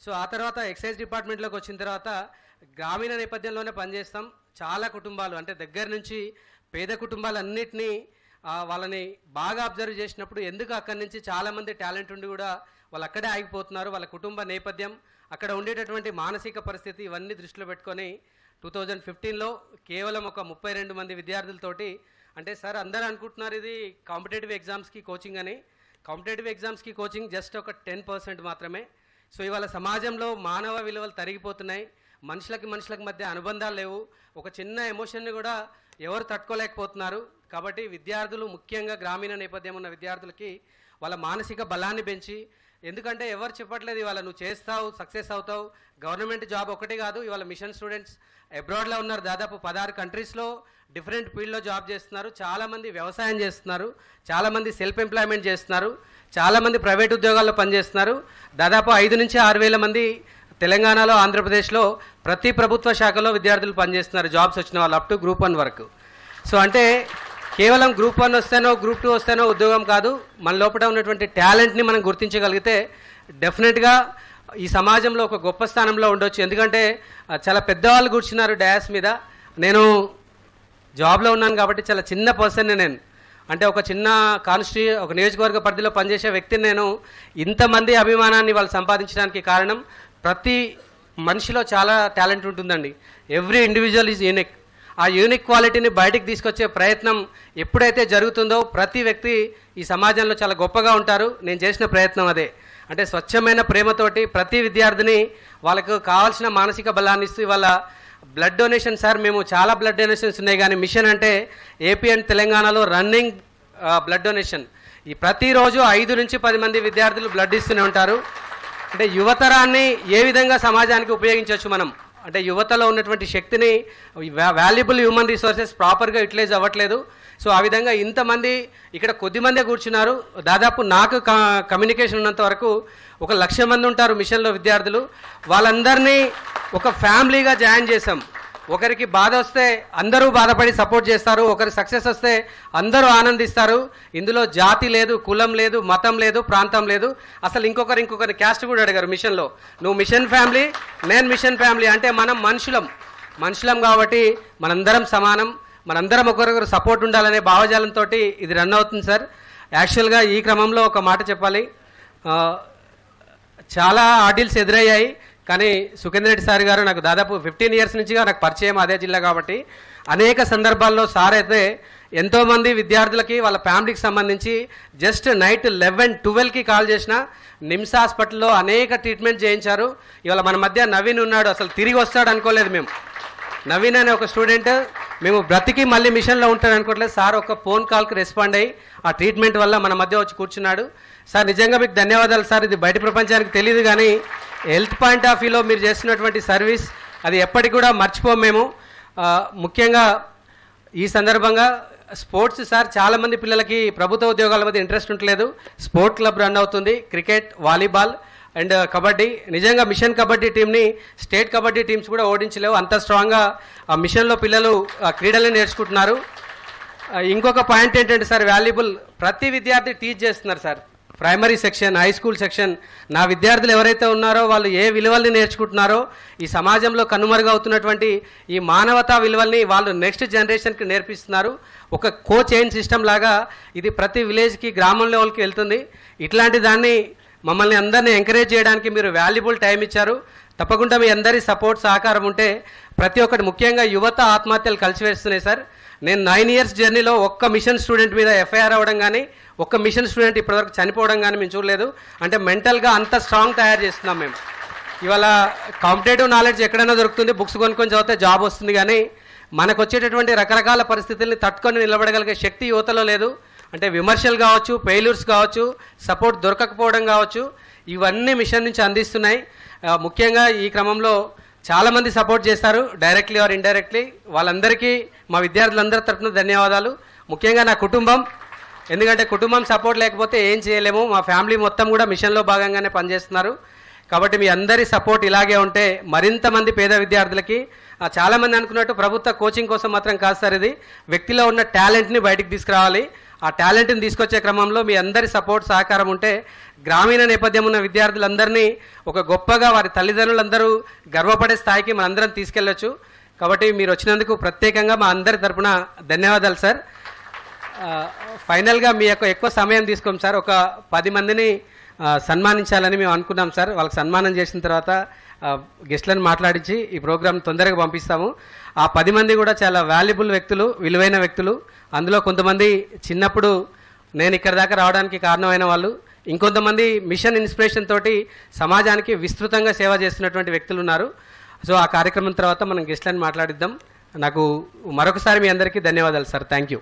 So ఆ తర్వాత excise డిపార్ట్మెంట్లోకి వచ్చిన తర్వాత గ్రామీణ నేపథ్యంలోనే పనిచేస్తాం. చాలా కుటుంబాలు అంటే దగ్గర నుంచి పేద కుటుంబాలన్నింటినీ వాళ్ళని బాగా అబ్జర్వ్ చేసినప్పుడు ఎందుకు అక్కడి నుంచి చాలామంది టాలెంట్ ఉండి కూడా వాళ్ళు అక్కడే ఆగిపోతున్నారు, వాళ్ళ కుటుంబ నేపథ్యం, అక్కడ ఉండేటటువంటి మానసిక పరిస్థితి ఇవన్నీ దృష్టిలో పెట్టుకొని 2015లో కేవలం ఒక 32 మంది విద్యార్థులతోటి, అంటే సార్ అందరూ అనుకుంటున్నారు ఇది కాంపిటేటివ్ ఎగ్జామ్స్కి కోచింగ్ అని. కాంపిటేటివ్ ఎగ్జామ్స్కి కోచింగ్ జస్ట్ ఒక 10% మాత్రమే. సో ఇవాళ సమాజంలో మానవ విలువలు తరిగిపోతున్నాయి, మనుషులకి మధ్య అనుబంధాలు లేవు, ఒక చిన్న ఎమోషన్ని కూడా ఎవరు తట్టుకోలేకపోతున్నారు. కాబట్టి విద్యార్థులు, ముఖ్యంగా గ్రామీణ నేపథ్యం ఉన్న విద్యార్థులకి వాళ్ళ మానసిక బలాన్ని పెంచి, ఎందుకంటే ఎవరు చెప్పట్లేదు ఇవాళ నువ్వు చేస్తావు, సక్సెస్ అవుతావు, గవర్నమెంట్ జాబ్ ఒకటి కాదు, ఇవాళ మిషన్ స్టూడెంట్స్ అబ్రాడ్లో ఉన్నారు, దాదాపు 16 కంట్రీస్లో డిఫరెంట్ ఫీల్డ్లో జాబ్ చేస్తున్నారు, చాలామంది వ్యవసాయం చేస్తున్నారు, చాలామంది సెల్ఫ్ ఎంప్లాయ్మెంట్ చేస్తున్నారు, చాలామంది ప్రైవేట్ ఉద్యోగాల్లో పనిచేస్తున్నారు. దాదాపు 5 నుంచి 6 వేల మంది తెలంగాణలో, ఆంధ్రప్రదేశ్లో ప్రతి ప్రభుత్వ శాఖలో విద్యార్థులు పనిచేస్తున్నారు, జాబ్స్ వచ్చిన వాళ్ళు అప్ టు గ్రూప్ 1 వరకు. సో అంటే కేవలం గ్రూప్ 1 వస్తేనో గ్రూప్ 2 వస్తేనో ఉద్యోగం కాదు, మన లోపల ఉన్నటువంటి టాలెంట్ని మనం గుర్తించగలిగితే డెఫినెట్గా ఈ సమాజంలో ఒక గొప్ప స్థానంలో ఉండొచ్చు. ఎందుకంటే చాలా పెద్దవాళ్ళు కూర్చున్నారు డయాస్ మీద, నేను జాబ్లో ఉన్నాను కాబట్టి చాలా చిన్న పర్సన్ని నేను, అంటే ఒక చిన్న ఒక నియోజకవర్గ పరిధిలో పనిచేసే వ్యక్తిని నేను. ఇంతమంది అభిమానాన్ని వాళ్ళు సంపాదించడానికి కారణం ప్రతి మనిషిలో చాలా టాలెంట్ ఉంటుందండి. Every individual is unique. ఆ యూనిక్ క్వాలిటీని బయటికి తీసుకొచ్చే ప్రయత్నం ఎప్పుడైతే జరుగుతుందో ప్రతి వ్యక్తి ఈ సమాజంలో చాలా గొప్పగా ఉంటారు. నేను చేసిన ప్రయత్నం అదే. అంటే స్వచ్ఛమైన ప్రేమతోటి ప్రతి విద్యార్థిని వాళ్ళకు కావాల్సిన మానసిక బలాన్ని ఇస్తూ ఇవాళ బ్లడ్ డొనేషన్ సార్, మేము చాలా బ్లడ్ డొనేషన్స్ ఉన్నాయి కానీ మిషన్ అంటే ఏపీ అండ్ తెలంగాణలో రన్నింగ్ బ్లడ్ డొనేషన్. ఈ ప్రతిరోజు 5 నుంచి 10 మంది విద్యార్థులు బ్లడ్ ఇస్తూనే ఉంటారు. అంటే యువతరాన్ని ఏ విధంగా సమాజానికి ఉపయోగించవచ్చు మనం, అంటే యువతలో ఉన్నటువంటి శక్తిని, వాల్యుబుల్ హ్యూమన్ రిసోర్సెస్ ప్రాపర్గా యూటిలైజ్ అవ్వట్లేదు. సో ఆ విధంగా ఇంతమంది ఇక్కడ కొద్దిమందే కూర్చున్నారు, దాదాపు నాకు కమ్యూనికేషన్ ఉన్నంత వరకు 1,00,000 మంది ఉంటారు మిషన్లో విద్యార్థులు. వాళ్ళందరినీ ఒక ఫ్యామిలీగా జాయిన్ చేసాం. ఒకరికి బాధ వస్తే అందరూ బాధపడి సపోర్ట్ చేస్తారు, ఒకరి సక్సెస్ వస్తే అందరూ ఆనందిస్తారు. ఇందులో జాతి లేదు, కులం లేదు, మతం లేదు, ప్రాంతం లేదు. అసలు ఇంకొకరి క్యాస్ట్ కూడా అడిగారు మిషన్లో. నువ్వు మిషన్ ఫ్యామిలీ, నేను మిషన్ ఫ్యామిలీ, అంటే మనం మనుషులం కాబట్టి మనందరం సమానం, మనందరం ఒకరికొకరు సపోర్ట్ ఉండాలనే భావజాలంతో ఇది రన్ అవుతుంది సార్. యాక్చువల్గా ఈ క్రమంలో ఒక మాట చెప్పాలి, చాలా ఆర్డిల్స్ ఎదురయ్యాయి, కానీ సుఖేందర్ రెడ్డి సార్ గారు నాకు దాదాపు 15 ఇయర్స్ నుంచిగా నాకు పరిచయం అదే జిల్లా కాబట్టి అనేక సందర్భాల్లో సార్ అయితే ఎంతోమంది విద్యార్థులకి వాళ్ళ ఫ్యామిలీకి సంబంధించి జస్ట్ నైట్ 11-12కి కాల్ చేసిన నిమ్స్ హాస్పిటల్లో అనేక ట్రీట్మెంట్ చేయించారు. ఇవాళ మన మధ్య నవీన్ ఉన్నాడు, అసలు తిరిగి వస్తాడు అనుకోలేదు మేము. నవీన్ అనే ఒక స్టూడెంట్ మేము బ్రతికి మళ్ళీ మిషన్లో ఉంటాడు అనుకోవట్లేదు, సార్ ఒక ఫోన్ కాల్కి రెస్పాండ్ అయ్యి ఆ ట్రీట్మెంట్ వల్ల మన మధ్య వచ్చి కూర్చున్నాడు. సార్ నిజంగా మీకు ధన్యవాదాలు సార్. ఇది బయట ప్రపంచానికి తెలియదు కానీ హెల్త్ పాయింట్ ఆఫ్ వ్యూలో మీరు చేస్తున్నటువంటి సర్వీస్ అది ఎప్పటికి కూడా మర్చిపోం మేము. ముఖ్యంగా ఈ సందర్భంగా స్పోర్ట్స్ సార్, చాలామంది పిల్లలకి ప్రభుత్వ ఉద్యోగాల మీద ఇంట్రెస్ట్ ఉండలేదు, స్పోర్ట్ క్లబ్ రన్ అవుతుంది, క్రికెట్, వాలీబాల్ అండ్ కబడ్డీ. నిజంగా మిషన్ కబడ్డీ టీంని స్టేట్ కబడ్డీ టీమ్స్ కూడా ఓడించలేవు, అంత స్ట్రాంగ్గా ఆ మిషన్లో పిల్లలు క్రీడలను నేర్చుకుంటున్నారు. ఇంకొక పాయింట్ ఏంటంటే సార్, వాల్యుబుల్ ప్రతి విద్యార్థి టీచ్ చేస్తున్నారు sir. Primary section, high school section, నా విద్యార్థులు ఎవరైతే ఉన్నారో వాళ్ళు ఏ విలువల్ని నేర్చుకుంటున్నారో, ఈ సమాజంలో కనుమరుగవుతున్నటువంటి ఈ మానవతా విలువల్ని వాళ్ళు నెక్స్ట్ జనరేషన్కి నేర్పిస్తున్నారు. ఒక కో చైన్ సిస్టమ్ లాగా ఇది ప్రతి విలేజ్కి, గ్రామం లెవెల్కి వెళ్తుంది. ఇట్లాంటి దాన్ని మమ్మల్ని అందరినీ ఎంకరేజ్ చేయడానికి మీరు వాల్యుబుల్ టైం ఇచ్చారు. తప్పకుండా మీ అందరి సపోర్ట్, సహకారం ఉంటే ప్రతి ఒక్కటి, ముఖ్యంగా యువత ఆత్మహత్యలు కలిసివేస్తున్నాయి సార్. నేను 9 ఇయర్స్ జర్నీలో ఒక్క మిషన్ స్టూడెంట్ మీద ఎఫ్ఐఆర్ అవ్వడం కానీ, ఒక్క మిషన్ స్టూడెంట్ ఇప్పటివరకు చనిపోవడం కానీ మేము చూడలేదు. అంటే మెంటల్గా అంత స్ట్రాంగ్ తయారు చేస్తున్నాం మేము. ఇవాళ కాంపిటేటివ్ నాలెడ్జ్ ఎక్కడైనా దొరుకుతుంది, బుక్స్ కొనుక్కొని చదివితే జాబ్ వస్తుంది, కానీ మనకు వచ్చేటటువంటి రకరకాల పరిస్థితుల్ని తట్టుకొని నిలబడగలిగే శక్తి యువతలో లేదు. అంటే విమర్శలు కావచ్చు, ఫెయిల్యూర్స్ కావచ్చు, సపోర్ట్ దొరకకపోవడం కావచ్చు, ఇవన్నీ మిషన్ నుంచి అందిస్తున్నాయి. ముఖ్యంగా ఈ క్రమంలో చాలామంది సపోర్ట్ చేస్తారు, డైరెక్ట్లీ ఆర్ ఇండైరెక్ట్లీ. వాళ్ళందరికీ మా విద్యార్థులందరి తరఫున ధన్యవాదాలు. ముఖ్యంగా నా కుటుంబం, ఎందుకంటే కుటుంబం సపోర్ట్ లేకపోతే ఏం చేయలేము. మా ఫ్యామిలీ మొత్తం కూడా మిషన్లో భాగంగానే పనిచేస్తున్నారు. కాబట్టి మీ అందరి సపోర్ట్ ఇలాగే ఉంటే మరింత మంది పేద విద్యార్థులకి, చాలామంది అనుకున్నట్టు ప్రభుత్వ కోచింగ్ కోసం మాత్రం కాదు సార్, ఇది వ్యక్తిలో ఉన్న టాలెంట్ని బయటికి తీసుకురావాలి. ఆ టాలెంట్ని తీసుకొచ్చే క్రమంలో మీ అందరి సపోర్ట్ సహకారం ఉంటే గ్రామీణ నేపథ్యం ఉన్న విద్యార్థులందరినీ ఒక గొప్పగా వారి తల్లిదండ్రులందరూ గర్వపడే స్థాయికి మనందరం తీసుకెళ్ళొచ్చు. కాబట్టి మీరు వచ్చినందుకు ప్రత్యేకంగా మా అందరి తరపున ధన్యవాదాలు సార్. ఫైనల్గా మీ యొక్క ఎక్కువ సమయం తీసుకోం సార్, ఒక 10 మందిని సన్మానించాలని మేము అనుకున్నాం సార్. వాళ్ళకి సన్మానం చేసిన తర్వాత గెస్ట్లను మాట్లాడించి ఈ ప్రోగ్రామ్ తొందరగా పంపిస్తాము. ఆ 10 మంది కూడా చాలా వాల్యుబుల్ వ్యక్తులు, విలువైన వ్యక్తులు. అందులో కొంతమంది చిన్నప్పుడు నేను ఇక్కడ దాకా రావడానికి కారణమైన వాళ్ళు, ఇంకొంతమంది మిషన్ ఇన్స్పిరేషన్ తోటి సమాజానికి విస్తృతంగా సేవ చేస్తున్నటువంటి వ్యక్తులు ఉన్నారు. సో ఆ కార్యక్రమం తర్వాత మనం గెస్ట్లను మాట్లాడిద్దాం. నాకు మరొకసారి మీ అందరికీ ధన్యవాదాలు సార్. Thank you.